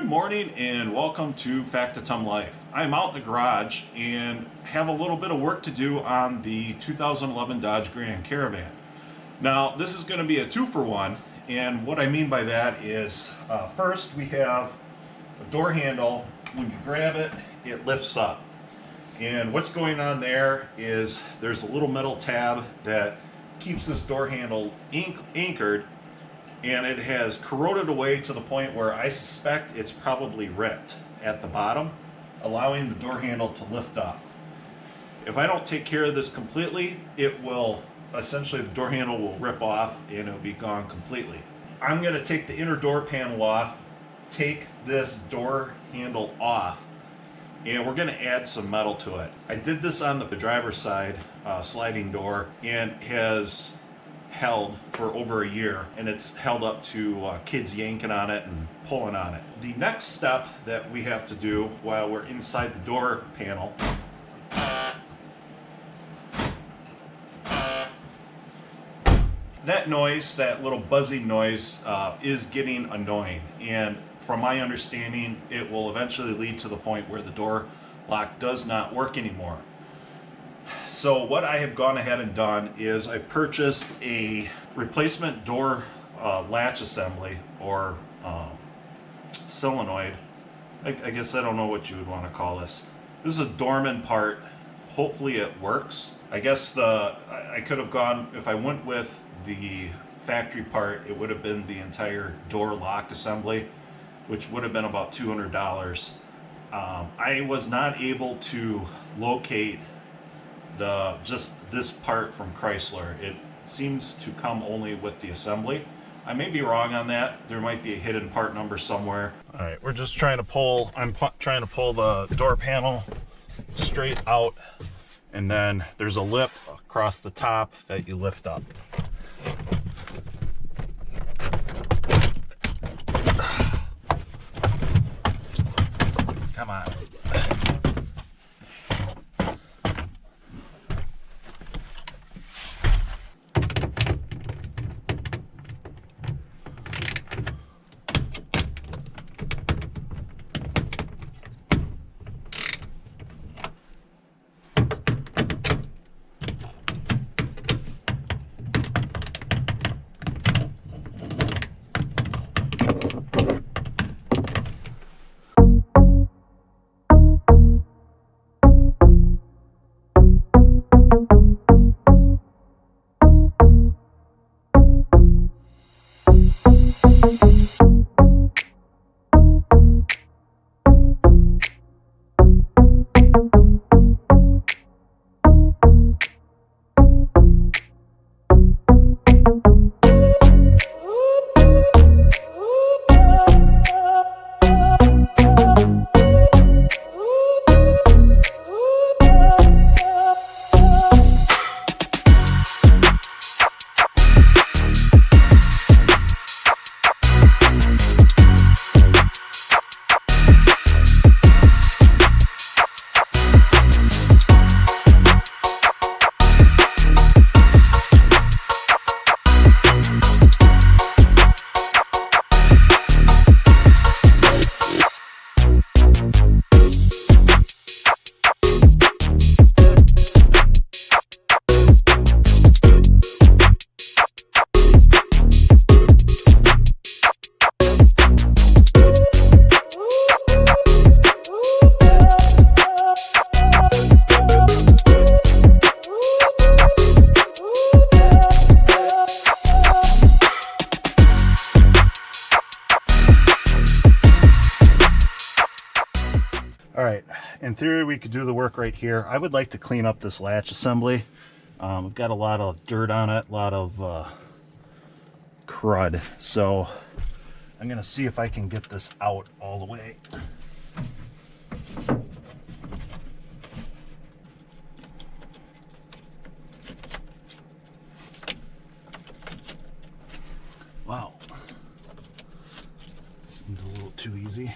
Good morning and welcome to Factotum Life. I'm out in the garage and have a little bit of work to do on the 2011 Dodge Grand Caravan. Now this is going to be a 2-for-1, and what I mean by that is first we have a door handle. When you grab it, it lifts up, and what's going on there is there's a little metal tab that keeps this door handle anchored, and it has corroded away to the point where I suspect it's probably ripped at the bottom, allowing the door handle to lift up. If I don't take care of this completely, it will essentially, the door handle will rip off and it'll be gone completely. I'm going to take the inner door panel off, take this door handle off, and we're going to add some metal to it. I did this on the driver's side sliding door, and has held for over a year, and it's held up to kids yanking on it and pulling on it. The next step that we have to do while we're inside the door panel that noise, that little buzzing noise, is getting annoying, and from my understanding it will eventually lead to the point where the door lock does not work anymore. So what I have gone ahead and done is I purchased a replacement door latch assembly, or solenoid. I guess I don't know what you would want to call this. This is a Dorman part. Hopefully it works. I guess I could have gone, if I went with the factory part, it would have been the entire door lock assembly, which would have been about $200. I was not able to locate just this part from Chrysler. It seems to come only with the assembly. I may be wrong on that. There might be a hidden part number somewhere. All right, we're just trying to pull, I'm trying to pull the door panel straight out, and then there's a lip across the top that you lift up. Come on. All right, in theory we could do the work right here. I would like to clean up this latch assembly. We've got a lot of dirt on it, a lot of crud. So I'm gonna see if I can get this out all the way. Wow, seemed a little too easy.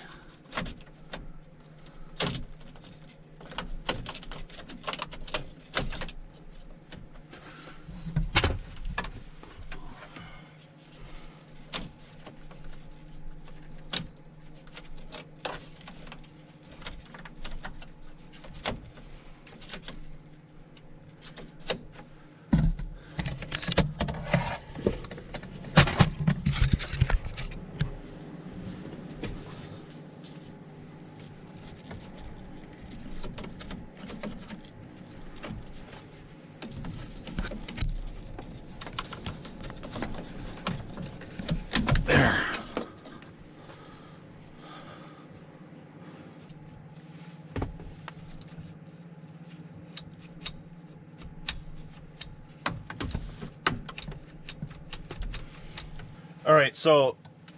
so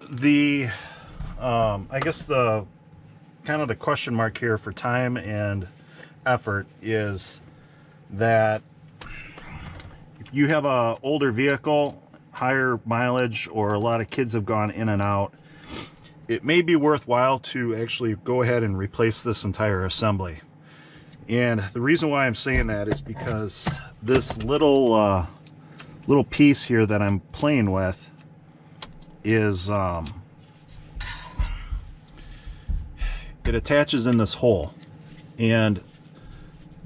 the I guess the kind of the question mark here for time and effort is that if you have a older vehicle, higher mileage, or a lot of kids have gone in and out, it may be worthwhile to actually go ahead and replace this entire assembly. And the reason why I'm saying that is because this little piece here that I'm playing with is it attaches in this hole, and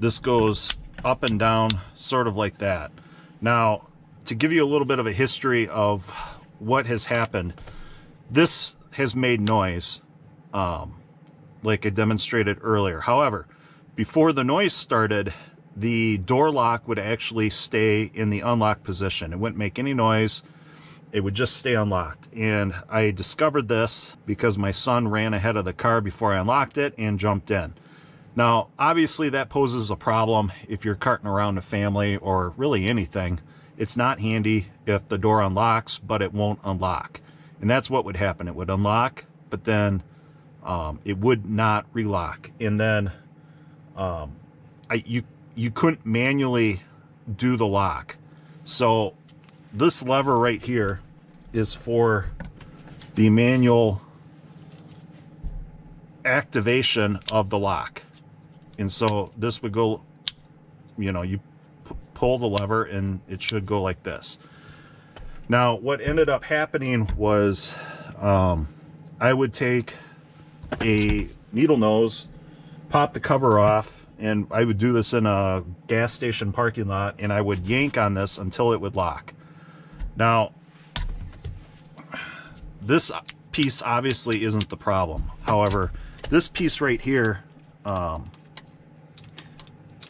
this goes up and down sort of like that. Now, to give you a little bit of a history of what has happened, this has made noise like I demonstrated earlier. However, before the noise started, the door lock would actually stay in the unlocked position. It wouldn't make any noise. It would just stay unlocked. And I discovered this because my son ran ahead of the car before I unlocked it and jumped in. Now, obviously that poses a problem if you're carting around a family or really anything. It's not handy if the door unlocks, but it won't unlock. And that's what would happen. It would unlock, but then it would not relock. And then you couldn't manually do the lock. So this lever right here is for the manual activation of the lock. And so this would go, you know, you pull the lever and it should go like this. Now, what ended up happening was I would take a needle nose, pop the cover off, and I would do this in a gas station parking lot, and I would yank on this until it would lock. Now, this piece obviously isn't the problem. However, this piece right here,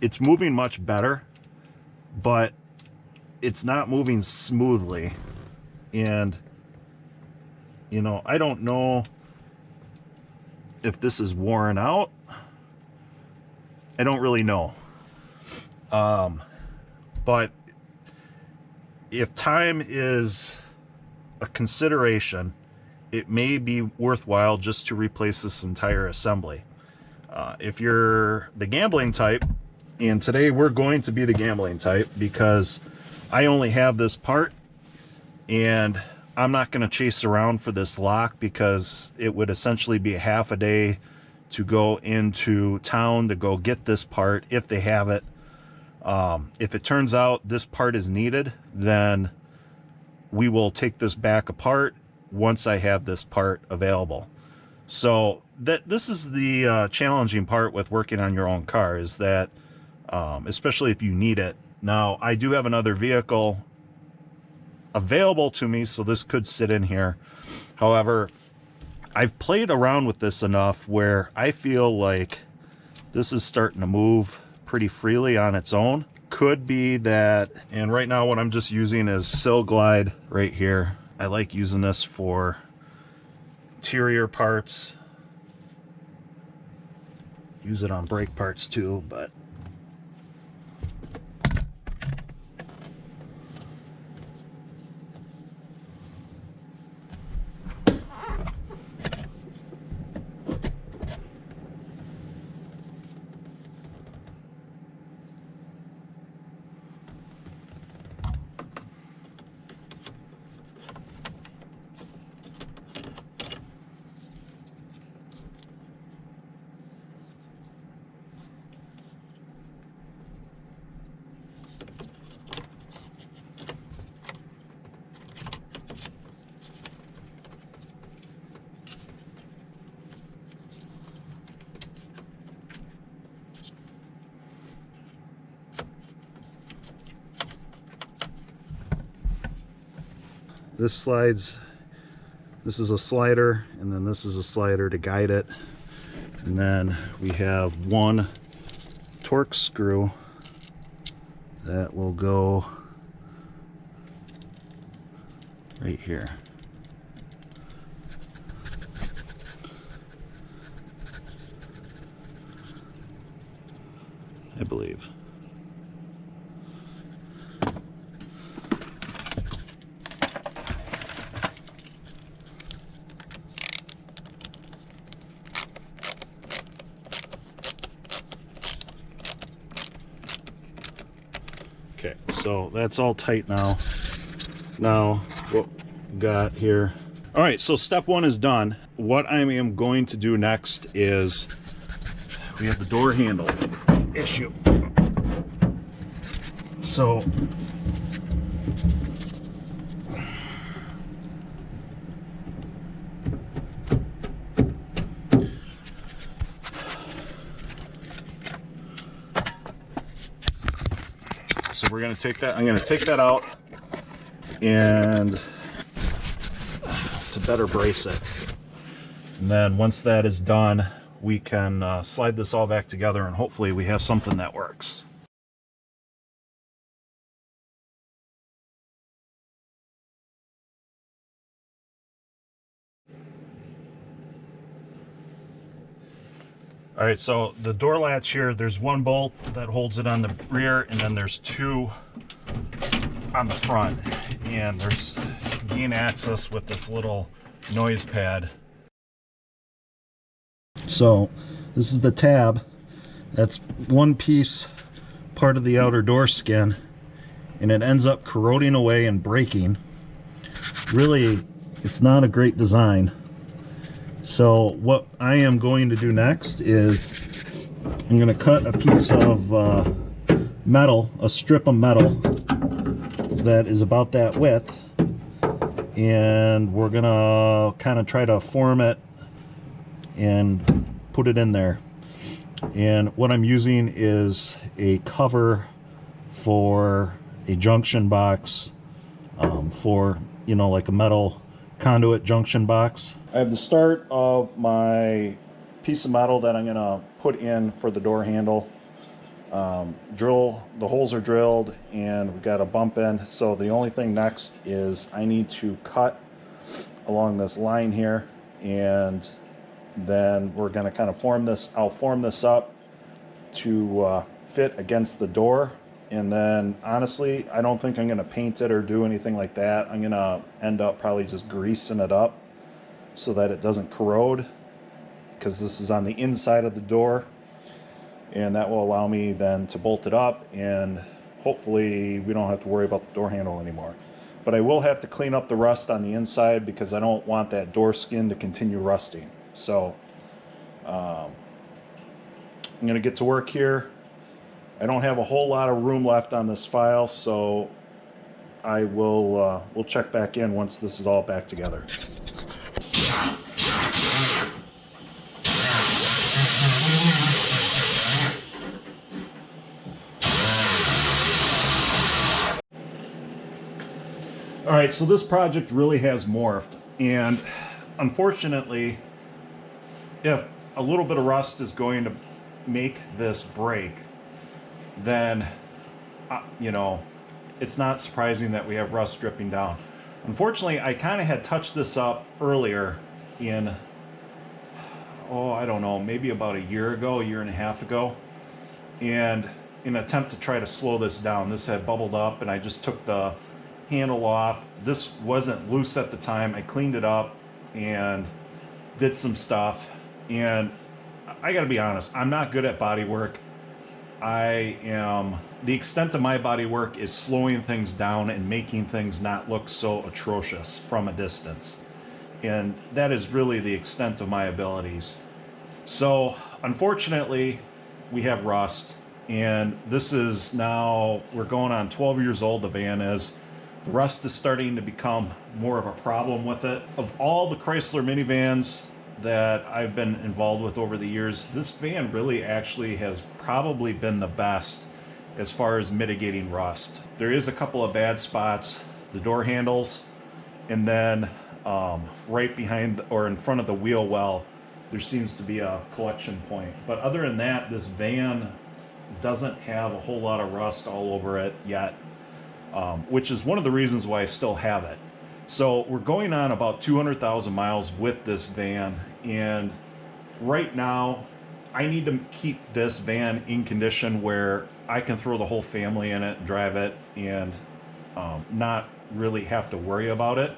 it's moving much better, but it's not moving smoothly. And, you know, I don't know if this is worn out. I don't really know. But if time is a consideration, it may be worthwhile just to replace this entire assembly. If you're the gambling type, and today we're going to be the gambling type because I only have this part, and I'm not going to chase around for this lock because it would essentially be a half a day to go into town to go get this part if they have it. If it turns out this part is needed, then we will take this back apart once I have this part available. So this is the challenging part with working on your own car, is that especially if you need it. Now, I do have another vehicle available to me, so this could sit in here. However, I've played around with this enough where I feel like this is starting to move pretty freely on its own. Could be that, and right now what I'm just using is Sill Glide right here. I like using this for interior parts. Use it on brake parts too, but this slides, this is a slider, and then this is a slider to guide it. And then we have one torque screw that will go right here. I believe. So that's all tight now. Now what we got here. All right, so step one is done. What I am going to do next is we have the door handle issue. So we're going to take that, I'm going to take that out and to better brace it. And then once that is done, we can slide this all back together and hopefully we have something that works. All right, so the door latch here, there's one bolt that holds it on the rear, and then there's two on the front. And there's gain access with this little noise pad. So this is the tab. That's one piece, part of the outer door skin, and it ends up corroding away and breaking. Really, it's not a great design. So what I am going to do next is I'm going to cut a piece of metal, a strip of metal that is about that width, and we're going to kind of try to form it and put it in there. And what I'm using is a cover for a junction box, for, you know, like a metal conduit junction box. I have the start of my piece of metal that I'm going to put in for the door handle. The holes are drilled and we've got a bump in. So the only thing next is I need to cut along this line here, and then we're going to kind of form this. I'll form this up to fit against the door. And then honestly, I don't think I'm going to paint it or do anything like that. I'm going to end up probably just greasing it up so that it doesn't corrode, because this is on the inside of the door, and that will allow me then to bolt it up, and hopefully we don't have to worry about the door handle anymore. But I will have to clean up the rust on the inside because I don't want that door skin to continue rusting. So I'm going to get to work here. I don't have a whole lot of room left on this file, so I will we'll check back in once this is all back together. All right, so this project really has morphed, and unfortunately, if a little bit of rust is going to make this break, then you know, it's not surprising that we have rust dripping down. Unfortunately, I kind of had touched this up earlier in, I don't know, maybe about a year ago, a year and a half ago, and in an attempt to try to slow this down, this had bubbled up, and I just took the handle off. This wasn't loose at the time. I cleaned it up and did some stuff, and I gotta be honest, I'm not good at body work. The extent of my body work is slowing things down and making things not look so atrocious from a distance. And that is really the extent of my abilities. So unfortunately, we have rust, and this is now, we're going on 12 years old, the van is. The rust is starting to become more of a problem with it. Of all the Chrysler minivans that I've been involved with over the years, this van really actually has probably been the best as far as mitigating rust. There is a couple of bad spots, the door handles, and then right behind or in front of the wheel well, there seems to be a collection point. But other than that, this van doesn't have a whole lot of rust all over it yet, which is one of the reasons why I still have it. So we're going on about 200,000 miles with this van, and right now I need to keep this van in condition where I can throw the whole family in it, drive it, and not really have to worry about it.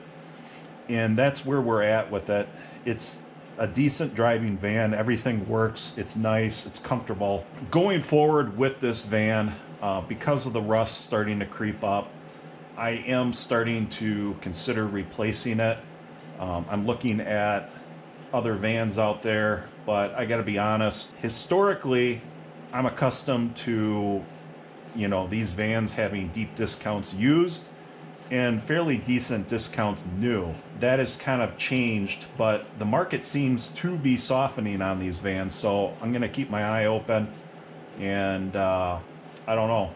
And that's where we're at with it. It's a decent driving van. Everything works. It's nice. It's comfortable. Going forward with this van, Because of the rust starting to creep up, I am starting to consider replacing it. I'm looking at other vans out there, but I gotta be honest, historically, I'm accustomed to, you know, these vans having deep discounts used and fairly decent discounts new. That has kind of changed, but the market seems to be softening on these vans, so I'm gonna keep my eye open, and I don't know.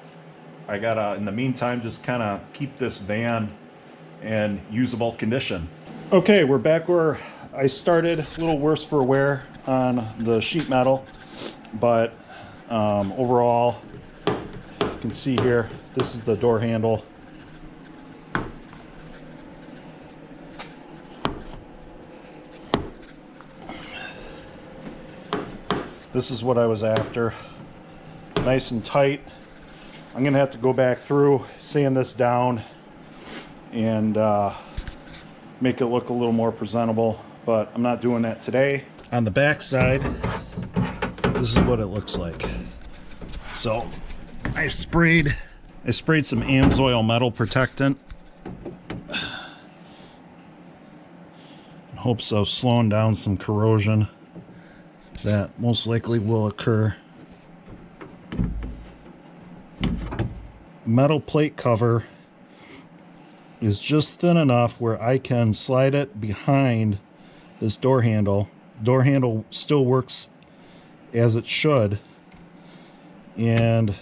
I gotta, in the meantime, just kind of keep this van in usable condition. Okay, we're back where I started. A little worse for wear on the sheet metal, but overall, you can see here, this is the door handle. This is what I was after. Nice and tight. I'm gonna have to go back through, sand this down, and make it look a little more presentable, but I'm not doing that today. On the back side, this is what it looks like. So I sprayed some Amsoil metal protectant in hopes of slowing down some corrosion that most likely will occur. Metal plate cover is just thin enough where I can slide it behind this door handle. Door handle still works as it should, and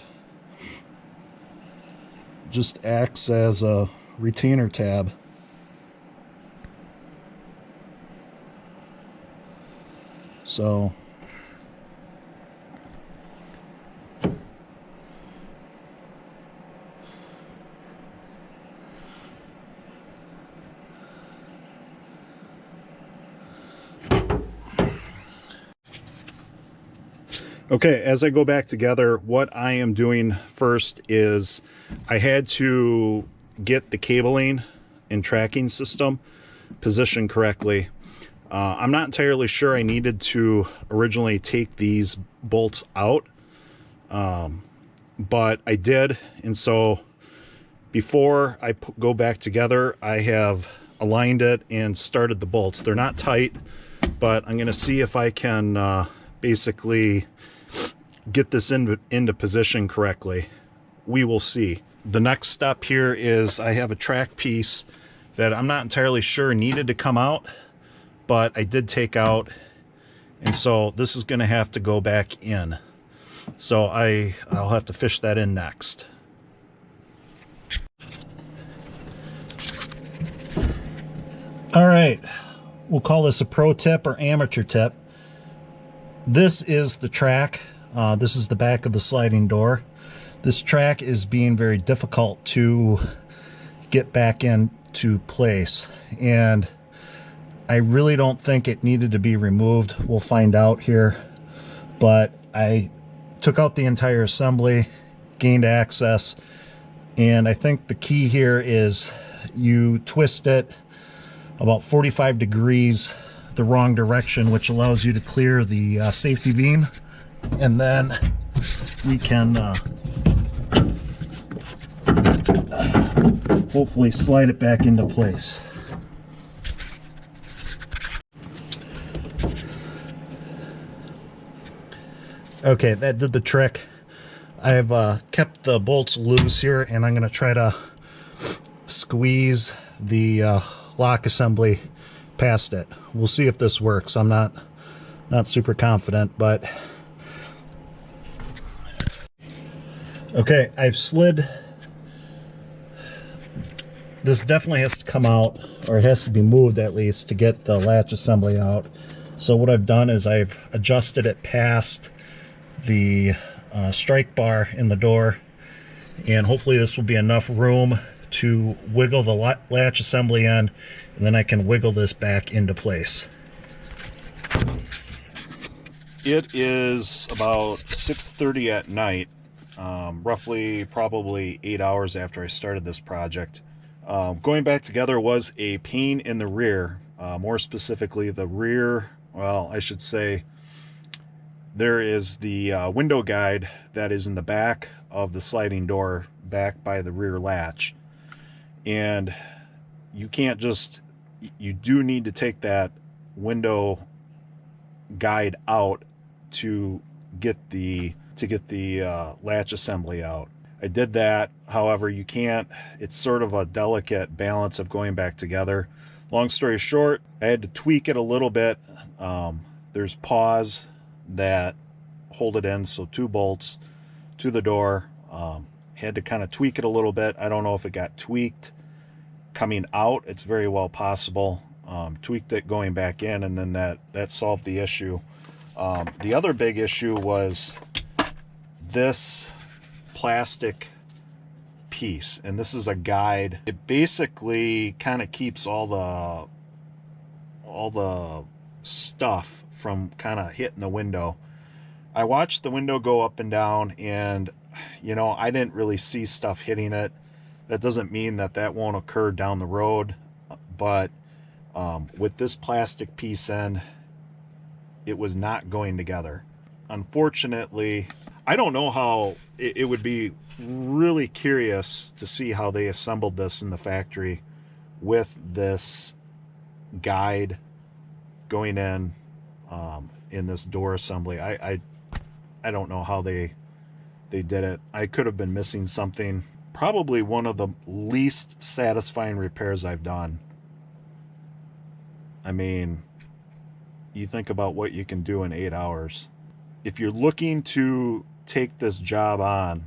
just acts as a retainer tab. So okay, as I go back together, what I am doing first is I had to get the cabling and tracking system positioned correctly. I'm not entirely sure I needed to originally take these bolts out, but I did, and so before I go back together, I have aligned it and started the bolts. They're not tight, but I'm going to see if I can basically get this into position correctly. We will see. The next step here is I have a track piece that I'm not entirely sure needed to come out, but I did take out, and so this is going to have to go back in. So I'll have to fish that in next. All right, we'll call this a pro tip or amateur tip. This is the track. This is the back of the sliding door. This track is being very difficult to get back into place, and I really don't think it needed to be removed. We'll find out here, but I took out the entire assembly, gained access, and I think the key here is you twist it about 45 degrees the wrong direction, which allows you to clear the safety beam, and then we can hopefully slide it back into place. Okay, that did the trick. I've kept the bolts loose here, and I'm going to try to squeeze the lock assembly past it. We'll see if this works. I'm not super confident, but okay, I've slid. This definitely has to come out, or it has to be moved at least, to get the latch assembly out. So what I've done is I've adjusted it past the strike bar in the door, and hopefully this will be enough room to wiggle the latch assembly in, and then I can wiggle this back into place. It is about 6:30 at night, roughly probably 8 hours after I started this project. Going back together was a pain in the rear, more specifically the rear, well, I should say there is the window guide that is in the back of the sliding door, back by the rear latch. And you can't just, you do need to take that window guide out to get the latch assembly out. I did that. However, you can't, it's sort of a delicate balance of going back together. Long story short, I had to tweak it a little bit. There's paws that hold it in, so 2 bolts to the door. Had to kind of tweak it a little bit. I don't know if it got tweaked coming out. It's very well possible. Tweaked it going back in, and then that solved the issue. The other big issue was this plastic piece, and this is a guide. It basically kind of keeps all the stuff from kind of hitting the window. I watched the window go up and down, and you know, I didn't really see stuff hitting it. That doesn't mean that won't occur down the road, but with this plastic piece in, it was not going together. Unfortunately, I don't know how, it would be really curious to see how they assembled this in the factory with this guide going in this door assembly. I don't know how they did it. I could have been missing something. Probably one of the least satisfying repairs I've done. I mean, you think about what you can do in 8 hours. If you're looking to take this job on,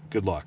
good luck.